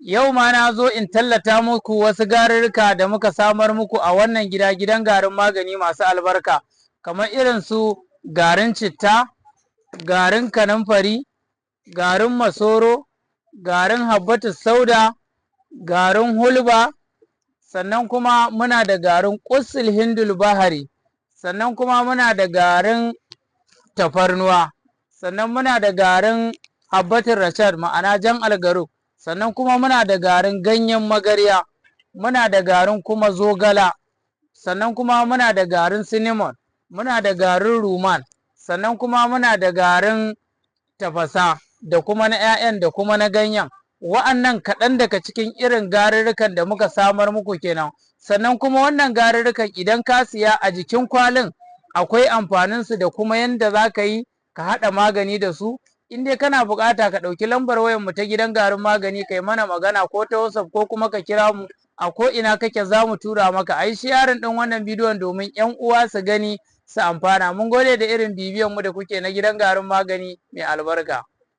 Yau ma na zo in tallata muku wasu garurruka da muka samar muku a wannan gidan garin magani masu albarka, kamar irin su garin citta, garin kanumfari, garin masoro, garin habbatus sauda, garin hulba, sannan kuma muna da garin ƙusul hindul bahari, sannan kuma muna da garin tafarnuwa, sannan muna da garin habbatul rashad ma'ana jan algaruk, sannan kuma muna da garin ganyen magarya, muna da garin kuma zogala, sannan kuma muna da garin cinnamon, muna da garin ruman, sannan kuma muna da garin tafasa da kuma na 'ya'yan da kuma na ganyen. Wa'annan kaɗan daga cikin irin garurrukan da muka samar muku kenan. Sannan kuma wannan garurrukan idan ka siya a jikin kwalin akwai amfaninsu da kuma yanda za ka yi ka haɗa magani da su. In dai kana buƙata ka ɗauki lambar wayar mu ta gidan garin magani kai mana magana ko ta WhatsApp ko kuma ka kira mu a ko ina kake za mu tura maka. Ai sharing ɗin wannan bidiyon domin 'yan uwa su gani su amfana. Mun gode da irin bibiyan mu da kuke na gidan garin magani mai albarka.